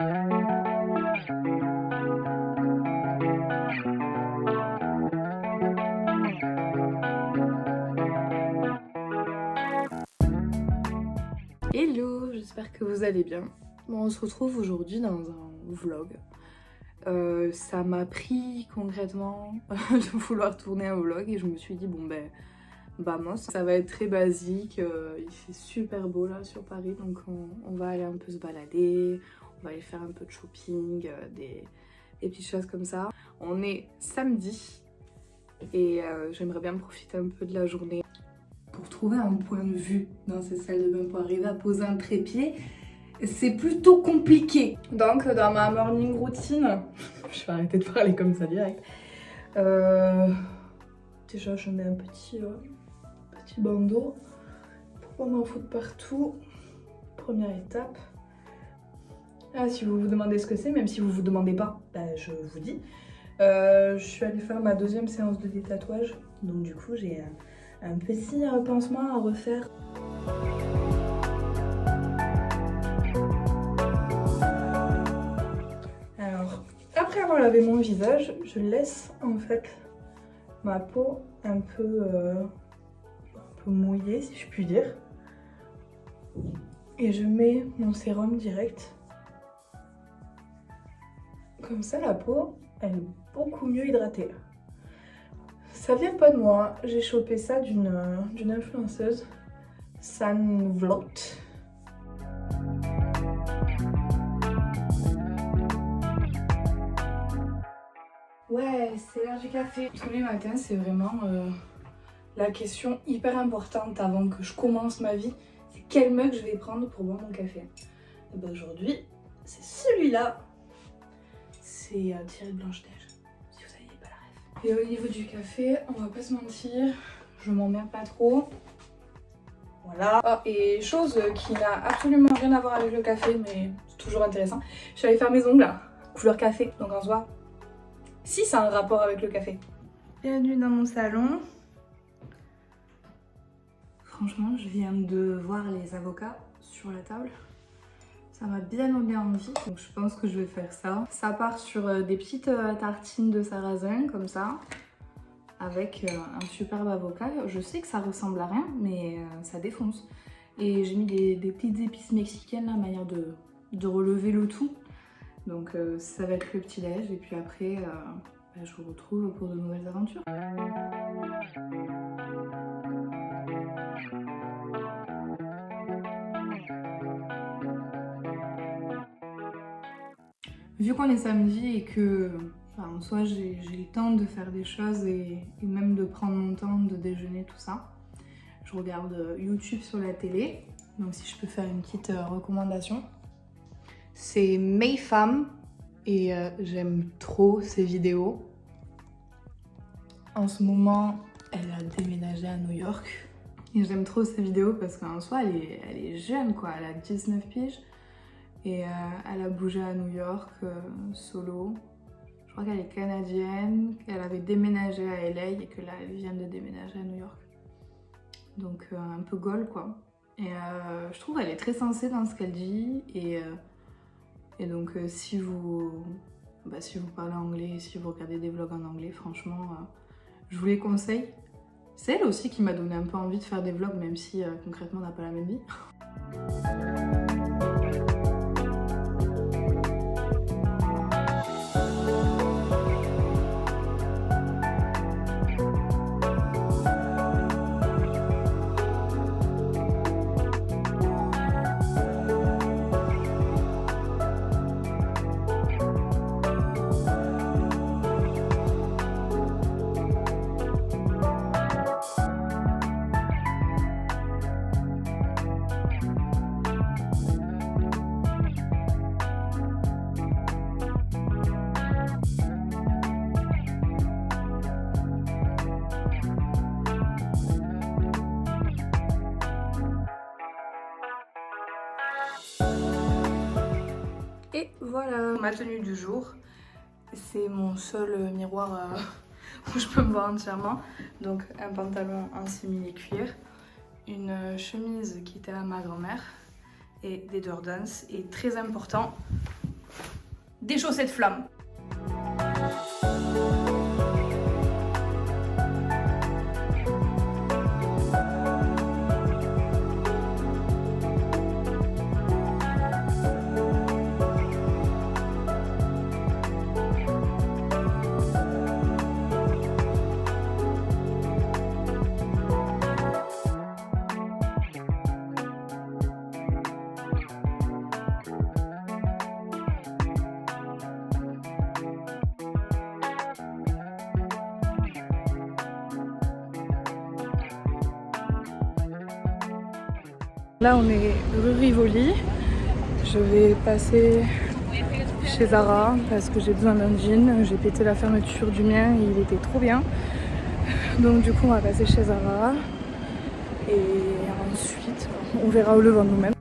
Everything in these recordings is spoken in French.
Hello, j'espère que vous allez bien. Bon, on se retrouve aujourd'hui dans un vlog. Ça m'a pris concrètement de vouloir tourner un vlog et je me suis dit bon ben vamos, ça va être très basique, il fait super beau là sur Paris donc on va aller un peu se balader, on va aller faire un peu de shopping, des petites choses comme ça. On est samedi et j'aimerais bien profiter un peu de la journée pour trouver un point de vue dans cette salle de bain pour arriver à poser un trépied. C'est plutôt compliqué. Donc dans ma morning routine, je vais arrêter de parler comme ça direct. Déjà je mets un petit bandeau pour pas m'en foutre partout. Première étape. Ah, si vous vous demandez ce que c'est, même si vous vous demandez pas, bah, je vous dis. Je suis allée faire ma deuxième séance de détatouage. Donc du coup j'ai un petit pansement à refaire. Alors, après avoir lavé mon visage, je laisse en fait ma peau un peu mouillée, si je puis dire. Et je mets mon sérum direct. Comme ça, la peau, elle est beaucoup mieux hydratée. Ça vient pas de moi, j'ai chopé ça d'une influenceuse, Sanvlot. Ouais, c'est l'heure du café. Tous les matins, c'est vraiment la question hyper importante avant que je commence ma vie. C'est quel mug je vais prendre pour boire mon café. Et ben aujourd'hui, c'est celui-là. C'est Thierry Blanche-Neige, si vous n'aviez pas la ref. Et au niveau du café, on va pas se mentir, je m'emmerde pas trop. Voilà. Oh, et chose qui n'a absolument rien à voir avec le café, mais c'est toujours intéressant. Je suis allée faire mes ongles là, couleur café, donc en soi, si ça a un rapport avec le café. Bienvenue dans mon salon. Franchement, je viens de voir les avocats sur la table. Ça m'a bien donné envie, donc je pense que je vais faire ça. Ça part sur des petites tartines de sarrasin, comme ça, avec un superbe avocat. Je sais que ça ressemble à rien, mais ça défonce. Et j'ai mis des petites épices mexicaines, la manière de relever le tout. Donc ça va être le petit-déj, et puis après, je vous retrouve pour de nouvelles aventures. Vu qu'on est samedi et que en soi j'ai le temps de faire des choses et même de prendre mon temps de déjeuner, tout ça, je regarde YouTube sur la télé. Donc si je peux faire une petite recommandation, c'est Mayfam et j'aime trop ses vidéos. En ce moment, elle a déménagé à New York et j'aime trop ses vidéos parce qu'en soi elle est jeune quoi, elle a 19 piges. Et elle a bougé à New York solo. Je crois qu'elle est canadienne, qu'elle avait déménagé à LA et que là elle vient de déménager à New York. Donc un peu goal quoi. Et je trouve qu'elle est très sensée dans ce qu'elle dit. Et donc si vous parlez anglais, si vous regardez des vlogs en anglais, franchement je vous les conseille. C'est elle aussi qui m'a donné un peu envie de faire des vlogs même si concrètement on n'a pas la même vie. Et voilà ma tenue du jour. C'est mon seul miroir où je peux me voir entièrement. Donc un pantalon en simili-cuir, une chemise qui était à ma grand-mère et des Jordans. Et très important, des chaussettes flammes. Là on est rue Rivoli, je vais passer chez Zara parce que j'ai besoin d'un jean, j'ai pété la fermeture du mien et il était trop bien. Donc du coup on va passer chez Zara et ensuite on verra où le vent nous mène.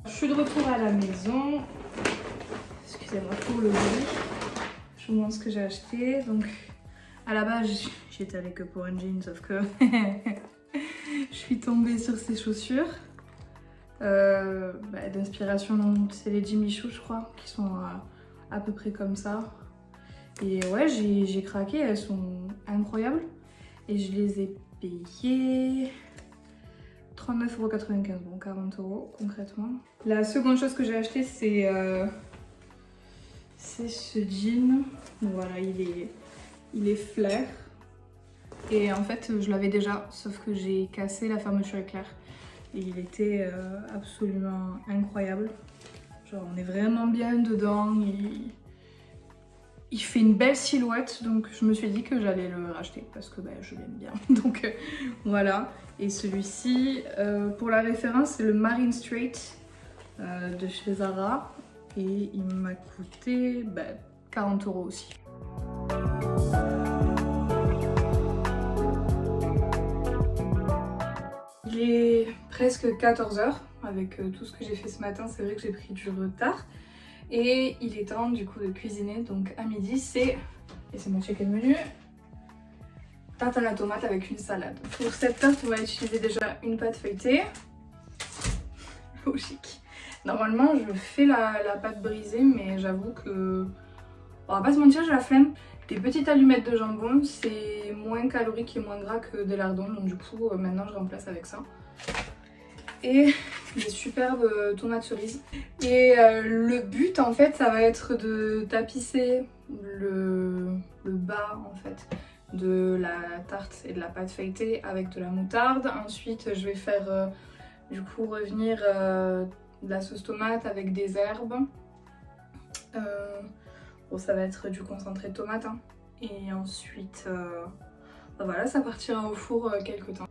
Je suis de retour à la maison, excusez-moi pour le bruit. Je vous montre ce que j'ai acheté. Donc à la base j'étais allée que pour un jean, sauf que je suis tombée sur ces chaussures d'inspiration, c'est les Jimmy Choo je crois, qui sont à peu près comme ça. Et ouais, j'ai craqué, elles sont incroyables et je les ai payées 39,95 €, bon 40 € concrètement. La seconde chose que j'ai acheté c'est ce jean. Donc voilà, il est flair. Et en fait, je l'avais déjà, sauf que j'ai cassé la fermeture éclair. Et il était absolument incroyable. Genre, on est vraiment bien dedans. Il fait une belle silhouette, donc je me suis dit que j'allais le racheter parce que je l'aime bien. Donc voilà. Et celui-ci, pour la référence, c'est le Marine Straight de chez Zara. Et il m'a coûté 40 € aussi. Il est presque 14 h. Avec tout ce que j'ai fait ce matin, c'est vrai que j'ai pris du retard. Et il est temps du coup de cuisiner. Donc à midi, c'est, laissez-moi checker le menu, tarte à la tomate avec une salade. Pour cette tarte, on va utiliser déjà une pâte feuilletée. Logique. Normalement, je fais la pâte brisée, mais j'avoue que, on va pas se mentir, j'ai la flemme. Des petites allumettes de jambon, c'est moins calorique et moins gras que des lardons, donc du coup, maintenant, je remplace avec ça. Et des superbes tomates cerises. Et le but, en fait, ça va être de tapisser le bas, en fait, de la tarte et de la pâte feuilletée avec de la moutarde. Ensuite, je vais faire, du coup, revenir de la sauce tomate avec des herbes. Bon, ça va être du concentré de tomate. Hein. Et ensuite, voilà, ça partira au four quelques temps.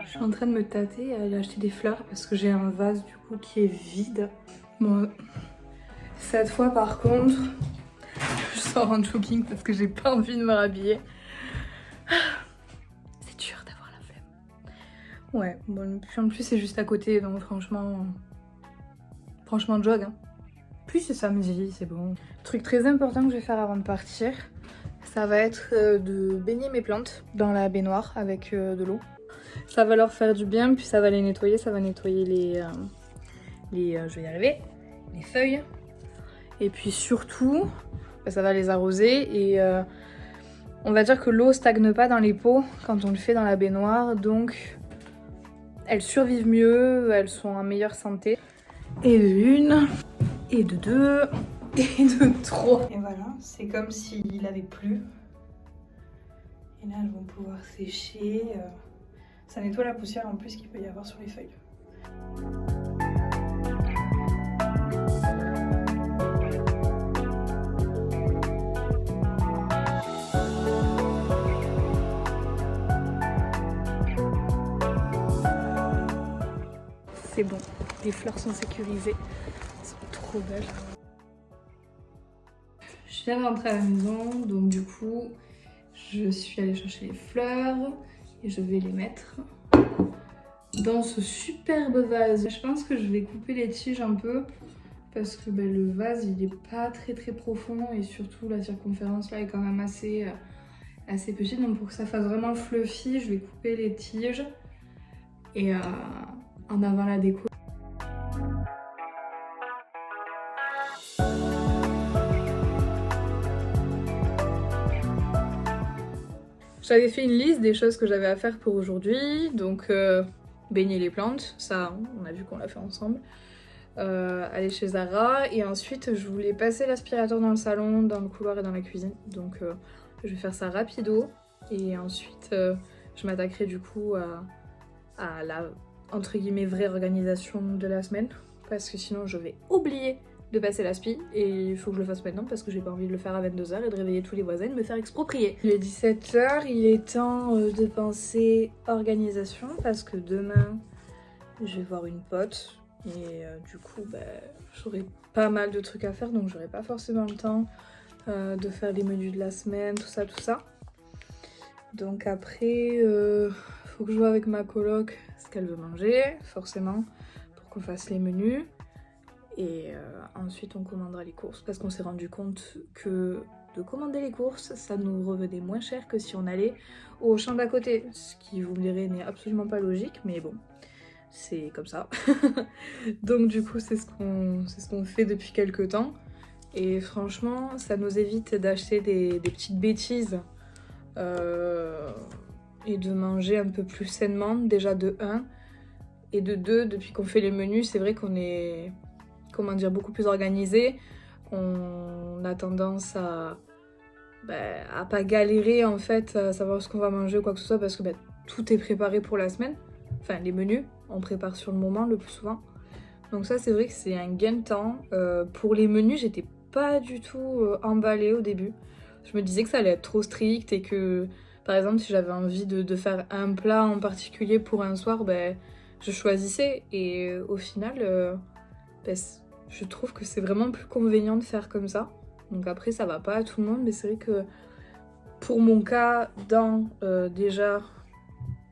Je suis en train de me tâter à aller acheter des fleurs parce que j'ai un vase du coup qui est vide. Bon, cette fois par contre, je sors en jogging parce que j'ai pas envie de me rhabiller. C'est dur d'avoir la flemme. Ouais, bon, puis en plus c'est juste à côté donc franchement jog. Hein. Puis c'est samedi, c'est bon. Truc très important que je vais faire avant de partir, ça va être de baigner mes plantes dans la baignoire avec de l'eau. Ça va leur faire du bien, puis ça va les nettoyer, ça va nettoyer je vais y arriver, les feuilles. Et puis surtout, ça va les arroser et on va dire que l'eau stagne pas dans les pots quand on le fait dans la baignoire, donc elles survivent mieux, elles sont en meilleure santé. Et de une, et de deux, et de trois. Et voilà, c'est comme s'il avait plu. Et là, elles vont pouvoir sécher. Ça nettoie la poussière en plus qu'il peut y avoir sur les feuilles. C'est bon, les fleurs sont sécurisées. Elles sont trop trop belle. Je viens de rentrer à la maison, donc du coup, je suis allée chercher les fleurs et je vais les mettre dans ce superbe vase. Je pense que je vais couper les tiges un peu parce que le vase il est pas très profond et surtout la circonférence là est quand même assez petite. Donc pour que ça fasse vraiment fluffy, je vais couper les tiges et en avant la déco. J'avais fait une liste des choses que j'avais à faire pour aujourd'hui, donc baigner les plantes, ça on a vu qu'on l'a fait ensemble, aller chez Zara, et ensuite je voulais passer l'aspirateur dans le salon, dans le couloir et dans la cuisine, donc je vais faire ça rapido, et ensuite je m'attaquerai du coup à la entre guillemets vraie organisation de la semaine, parce que sinon je vais oublier de passer l'aspi et il faut que je le fasse maintenant parce que j'ai pas envie de le faire à 22h et de réveiller tous les voisins et de me faire exproprier. Il est 17h, il est temps de penser organisation parce que demain je vais voir une pote et du coup j'aurai pas mal de trucs à faire donc j'aurai pas forcément le temps de faire les menus de la semaine, tout ça. Donc après faut que je vois avec ma coloc ce qu'elle veut manger forcément pour qu'on fasse les menus. Et ensuite on commandera les courses parce qu'on s'est rendu compte que de commander les courses ça nous revenait moins cher que si on allait au champ d'à côté. Ce qui vous me direz n'est absolument pas logique mais bon c'est comme ça. Donc du coup c'est ce qu'on fait depuis quelques temps et franchement ça nous évite d'acheter des petites bêtises et de manger un peu plus sainement déjà de 1 et de 2 depuis qu'on fait les menus c'est vrai qu'on est beaucoup plus organisé, on a tendance à pas galérer en fait à savoir ce qu'on va manger ou quoi que ce soit parce que tout est préparé pour la semaine, enfin les menus on prépare sur le moment le plus souvent, donc ça c'est vrai que c'est un gain de temps. Pour les menus j'étais pas du tout emballée au début, je me disais que ça allait être trop strict et que par exemple si j'avais envie de faire un plat en particulier pour un soir je choisissais et au final je trouve que c'est vraiment plus convenient de faire comme ça. Donc après ça va pas à tout le monde mais c'est vrai que pour mon cas dans déjà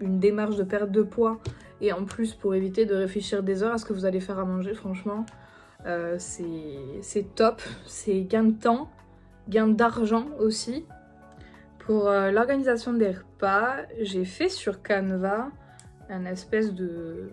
une démarche de perte de poids et en plus pour éviter de réfléchir des heures à ce que vous allez faire à manger, franchement c'est top, c'est gain de temps, gain d'argent aussi. Pour l'organisation des repas, j'ai fait sur Canva un espèce de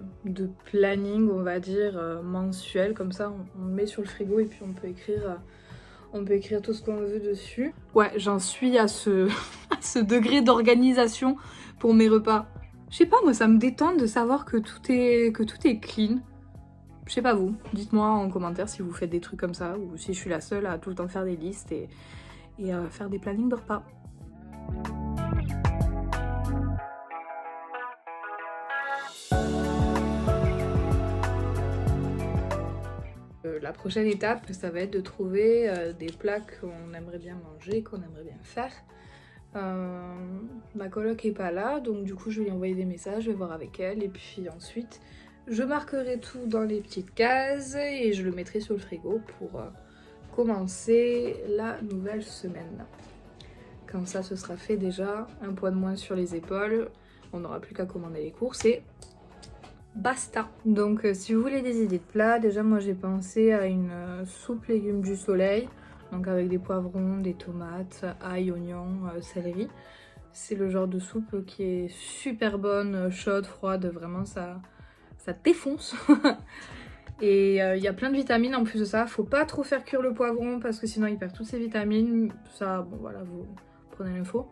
planning, on va dire, mensuel, comme ça on le met sur le frigo et puis on peut écrire tout ce qu'on veut dessus. Ouais, j'en suis à ce, à ce degré d'organisation pour mes repas. Je sais pas, moi ça me détend de savoir que tout est clean. Je sais pas vous, dites-moi en commentaire si vous faites des trucs comme ça ou si je suis la seule à tout le temps faire des listes et à faire des plannings de repas. La prochaine étape, ça va être de trouver des plats qu'on aimerait bien manger, qu'on aimerait bien faire. Ma coloc est pas là, donc du coup je vais lui envoyer des messages, je vais voir avec elle et puis ensuite je marquerai tout dans les petites cases et je le mettrai sur le frigo pour commencer la nouvelle semaine. Comme ça ce sera fait déjà, un poids de moins sur les épaules, on n'aura plus qu'à commander les courses et basta. Donc si vous voulez des idées de plats, déjà moi j'ai pensé à une soupe légumes du soleil, donc avec des poivrons, des tomates, ail, oignons, céleri. C'est le genre de soupe qui est super bonne, chaude, froide, vraiment ça défonce. Et il y a plein de vitamines en plus de ça, faut pas trop faire cuire le poivron parce que sinon il perd toutes ses vitamines. Ça, bon voilà, vous prenez l'info.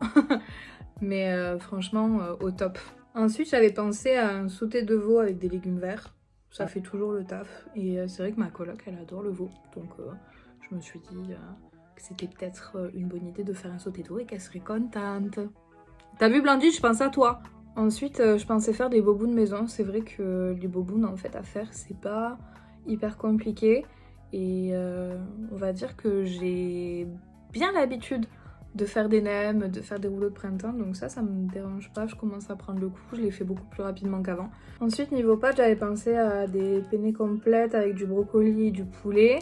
Mais franchement, au top. Ensuite, j'avais pensé à un sauté de veau avec des légumes verts. Ça fait toujours le taf. Et c'est vrai que ma coloc, elle adore le veau. Donc je me suis dit que c'était peut-être une bonne idée de faire un sauté de veau et qu'elle serait contente. T'as vu Blandine, je pense à toi. Ensuite, je pensais faire des bobounes maison. C'est vrai que les bobounes, en fait, à faire, c'est pas hyper compliqué. Et on va dire que j'ai bien l'habitude de faire des nems, de faire des rouleaux de printemps, donc ça me dérange pas, je commence à prendre le coup, je les fais beaucoup plus rapidement qu'avant. Ensuite niveau pâtes, j'avais pensé à des penne complètes avec du brocoli et du poulet.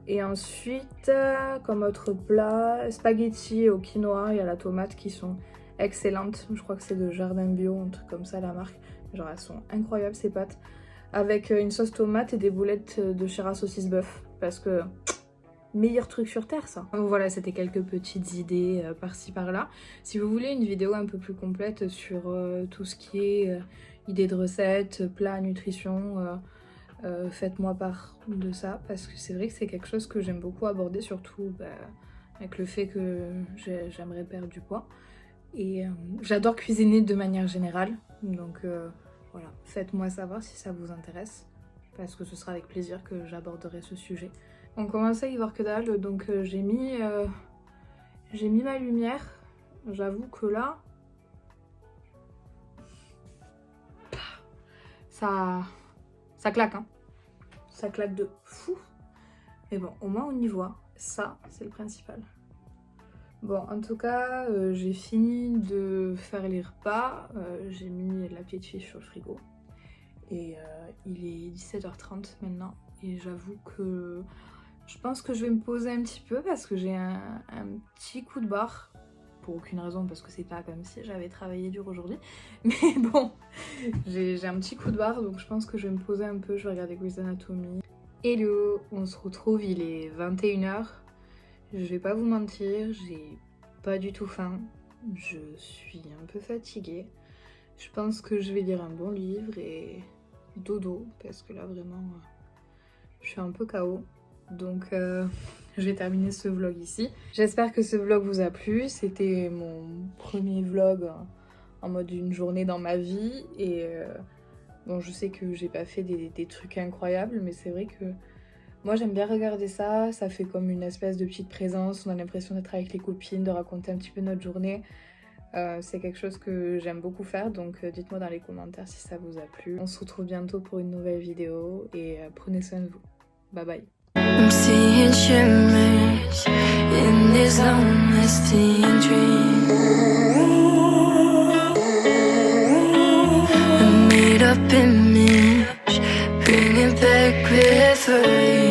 Et ensuite, comme autre plat, spaghetti au quinoa et à la tomate qui sont excellentes. Je crois que c'est de Jardin Bio, un truc comme ça la marque. Genre elles sont incroyables ces pâtes. Avec une sauce tomate et des boulettes de chair à saucisse bœuf. Parce que meilleur truc sur terre ça. Donc voilà, c'était quelques petites idées par-ci par-là. Si vous voulez une vidéo un peu plus complète sur tout ce qui est idées de recettes, plats, nutrition, faites-moi part de ça. Parce que c'est vrai que c'est quelque chose que j'aime beaucoup aborder, surtout avec le fait que j'aimerais perdre du poids. Et j'adore cuisiner de manière générale. Donc voilà, faites-moi savoir si ça vous intéresse. Parce que ce sera avec plaisir que j'aborderai ce sujet. On commence à y voir que dalle, donc j'ai mis ma lumière. J'avoue que là, ça claque, hein. Ça claque de fou. Mais bon, au moins on y voit. Ça, c'est le principal. Bon, en tout cas, j'ai fini de faire les repas. J'ai mis la pied de fiche sur le frigo. Et il est 17h30 maintenant. Et j'avoue que je pense que je vais me poser un petit peu parce que j'ai un petit coup de barre. Pour aucune raison, parce que c'est pas comme si j'avais travaillé dur aujourd'hui. Mais bon, j'ai un petit coup de barre, donc je pense que je vais me poser un peu. Je vais regarder Grey's Anatomy. Hello, on se retrouve, il est 21h. Je vais pas vous mentir, j'ai pas du tout faim. Je suis un peu fatiguée. Je pense que je vais lire un bon livre et dodo, parce que là vraiment, je suis un peu KO. Donc je vais terminer ce vlog ici. J'espère que ce vlog vous a plu. C'était mon premier vlog en mode une journée dans ma vie. Et bon, je sais que j'ai pas fait des trucs incroyables, mais c'est vrai que moi j'aime bien regarder ça. Ça fait comme une espèce de petite présence. On a l'impression d'être avec les copines, de raconter un petit peu notre journée. C'est quelque chose que j'aime beaucoup faire, donc dites-moi dans les commentaires si ça vous a plu. On se retrouve bientôt pour une nouvelle vidéo et prenez soin de vous. Bye bye. I'm seeing shimmers in this long-lasting dream. A made-up image, bringing back memories.